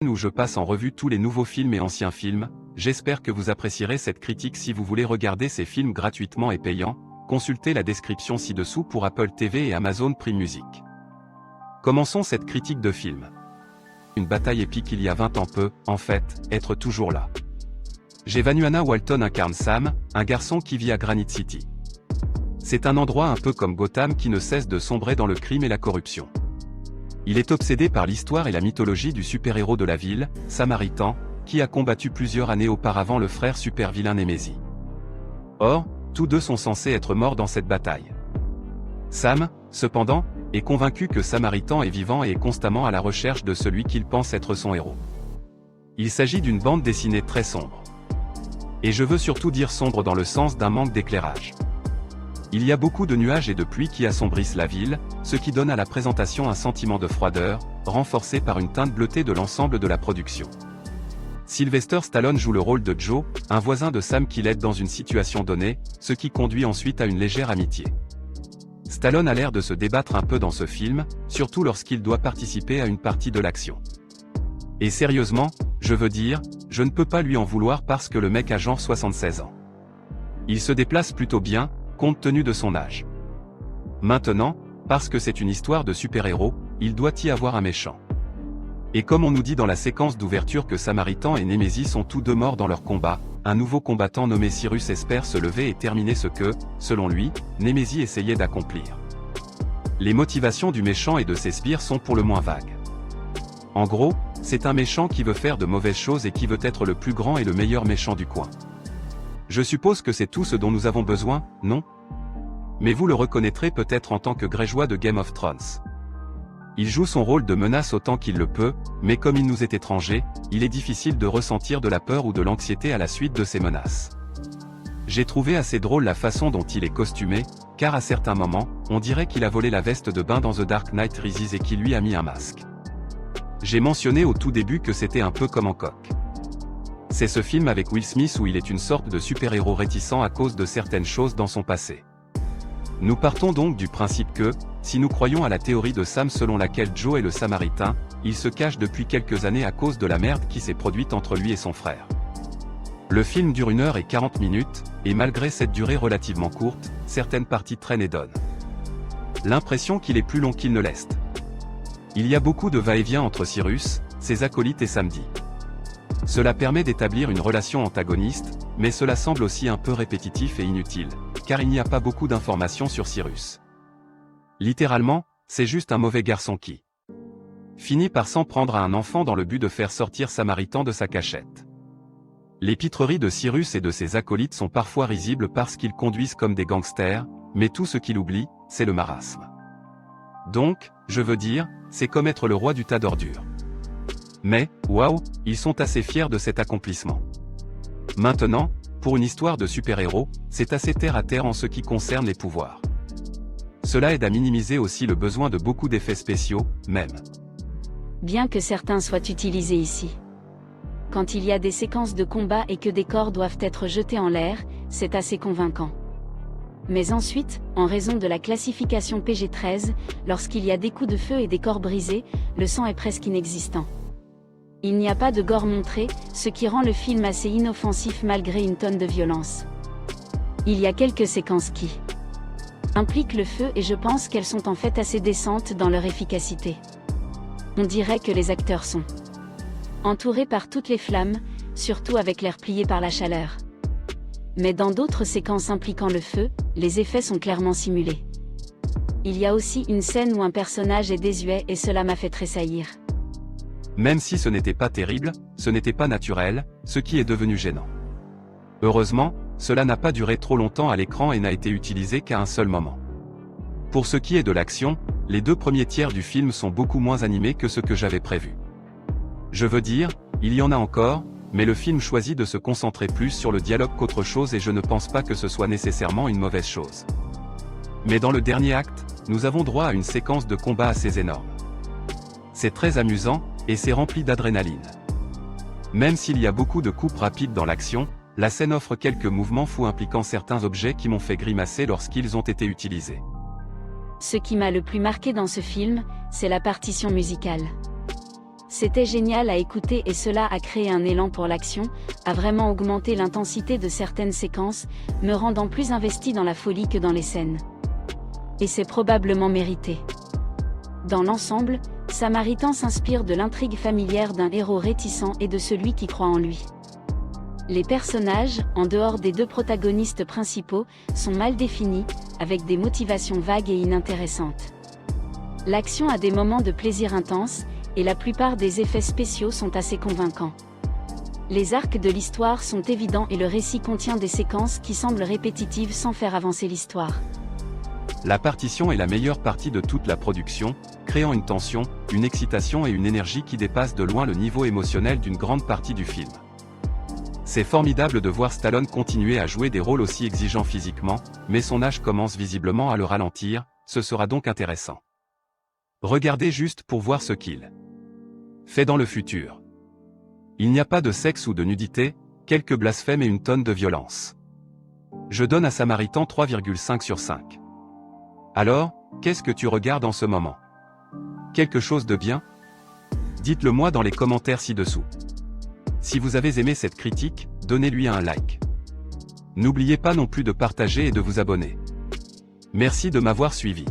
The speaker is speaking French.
Où je passe en revue tous les nouveaux films et anciens films. J'espère que vous apprécierez cette critique. Si vous voulez regarder ces films gratuitement et payants, consultez la description ci-dessous pour Apple TV et Amazon Prime Music. Commençons cette critique de film. Une bataille épique il y a 20 ans peut, en fait, être toujours là. Javanuana Walton incarne Sam, un garçon qui vit à Granite City. C'est un endroit un peu comme Gotham qui ne cesse de sombrer dans le crime et la corruption. Il est obsédé par l'histoire et la mythologie du super-héros de la ville, Samaritan, qui a combattu plusieurs années auparavant le frère super-vilain Némésie. Or, tous deux sont censés être morts dans cette bataille. Sam, cependant, est convaincu que Samaritan est vivant et est constamment à la recherche de celui qu'il pense être son héros. Il s'agit d'une bande dessinée très sombre. Et je veux surtout dire sombre dans le sens d'un manque d'éclairage. Il y a beaucoup de nuages et de pluie qui assombrissent la ville, ce qui donne à la présentation un sentiment de froideur, renforcé par une teinte bleutée de l'ensemble de la production. Sylvester Stallone joue le rôle de Joe, un voisin de Sam qui l'aide dans une situation donnée, ce qui conduit ensuite à une légère amitié. Stallone a l'air de se débattre un peu dans ce film, surtout lorsqu'il doit participer à une partie de l'action. Et sérieusement, je veux dire, je ne peux pas lui en vouloir parce que le mec a genre 76 ans. Il se déplace plutôt bien, compte tenu de son âge. Maintenant, parce que c'est une histoire de super-héros, il doit y avoir un méchant. Et comme on nous dit dans la séquence d'ouverture que Samaritan et Némésie sont tous deux morts dans leur combat, un nouveau combattant nommé Cyrus espère se lever et terminer ce que, selon lui, Némésie essayait d'accomplir. Les motivations du méchant et de ses sbires sont pour le moins vagues. En gros, c'est un méchant qui veut faire de mauvaises choses et qui veut être le plus grand et le meilleur méchant du coin. Je suppose que c'est tout ce dont nous avons besoin, non? Mais vous le reconnaîtrez peut-être en tant que Greyjoy de Game of Thrones. Il joue son rôle de menace autant qu'il le peut, mais comme il nous est étranger, il est difficile de ressentir de la peur ou de l'anxiété à la suite de ces menaces. J'ai trouvé assez drôle la façon dont il est costumé, car à certains moments, on dirait qu'il a volé la veste de bain dans The Dark Knight Rises et qu'il lui a mis un masque. J'ai mentionné au tout début que c'était un peu comme Hancock. C'est ce film avec Will Smith où il est une sorte de super-héros réticent à cause de certaines choses dans son passé. Nous partons donc du principe que, si nous croyons à la théorie de Sam selon laquelle Joe est le Samaritain, il se cache depuis quelques années à cause de la merde qui s'est produite entre lui et son frère. Le film dure 1h40, et malgré cette durée relativement courte, certaines parties traînent et donnent l'impression qu'il est plus long qu'il ne l'est. Il y a beaucoup de va-et-vient entre Cyrus, ses acolytes et Samedi. Cela permet d'établir une relation antagoniste, mais cela semble aussi un peu répétitif et inutile, car il n'y a pas beaucoup d'informations sur Cyrus. Littéralement, c'est juste un mauvais garçon qui finit par s'en prendre à un enfant dans le but de faire sortir Samaritan de sa cachette. Les pitreries de Cyrus et de ses acolytes sont parfois risibles parce qu'ils conduisent comme des gangsters, mais tout ce qu'il oublie, c'est le marasme. Donc, je veux dire, c'est comme être le roi du tas d'ordures. Mais, waouh, ils sont assez fiers de cet accomplissement. Maintenant, pour une histoire de super-héros, c'est assez terre à terre en ce qui concerne les pouvoirs. Cela aide à minimiser aussi le besoin de beaucoup d'effets spéciaux, même. Bien que certains soient utilisés ici. Quand il y a des séquences de combat et que des corps doivent être jetés en l'air, c'est assez convaincant. Mais ensuite, en raison de la classification PG-13, lorsqu'il y a des coups de feu et des corps brisés, le sang est presque inexistant. Il n'y a pas de gore montré, ce qui rend le film assez inoffensif malgré une tonne de violence. Il y a quelques séquences qui impliquent le feu et je pense qu'elles sont en fait assez décentes dans leur efficacité. On dirait que les acteurs sont entourés par toutes les flammes, surtout avec l'air plié par la chaleur. Mais dans d'autres séquences impliquant le feu, les effets sont clairement simulés. Il y a aussi une scène où un personnage est désuet et cela m'a fait tressaillir. Même si ce n'était pas terrible, ce n'était pas naturel, ce qui est devenu gênant. Heureusement, cela n'a pas duré trop longtemps à l'écran et n'a été utilisé qu'à un seul moment. Pour ce qui est de l'action, les 2 premiers tiers du film sont beaucoup moins animés que ce que j'avais prévu. Je veux dire, il y en a encore, mais le film choisit de se concentrer plus sur le dialogue qu'autre chose et je ne pense pas que ce soit nécessairement une mauvaise chose. Mais dans le dernier acte, nous avons droit à une séquence de combat assez énorme. C'est très amusant, et c'est rempli d'adrénaline. Même s'il y a beaucoup de coupes rapides dans l'action, la scène offre quelques mouvements fous impliquant certains objets qui m'ont fait grimacer lorsqu'ils ont été utilisés. Ce qui m'a le plus marqué dans ce film, c'est la partition musicale. C'était génial à écouter et cela a créé un élan pour l'action, a vraiment augmenté l'intensité de certaines séquences, me rendant plus investi dans la folie que dans les scènes. Et c'est probablement mérité. Dans l'ensemble, Samaritan s'inspire de l'intrigue familière d'un héros réticent et de celui qui croit en lui. Les personnages, en dehors des deux protagonistes principaux, sont mal définis, avec des motivations vagues et inintéressantes. L'action a des moments de plaisir intense, et la plupart des effets spéciaux sont assez convaincants. Les arcs de l'histoire sont évidents et le récit contient des séquences qui semblent répétitives sans faire avancer l'histoire. La partition est la meilleure partie de toute la production, créant une tension, une excitation et une énergie qui dépassent de loin le niveau émotionnel d'une grande partie du film. C'est formidable de voir Stallone continuer à jouer des rôles aussi exigeants physiquement, mais son âge commence visiblement à le ralentir, ce sera donc intéressant. Regardez juste pour voir ce qu'il fait dans le futur. Il n'y a pas de sexe ou de nudité, quelques blasphèmes et une tonne de violence. Je donne à Samaritan 3,5 sur 5. Alors, qu'est-ce que tu regardes en ce moment? Quelque chose de bien? Dites-le moi dans les commentaires ci-dessous. Si vous avez aimé cette critique, donnez-lui un like. N'oubliez pas non plus de partager et de vous abonner. Merci de m'avoir suivi.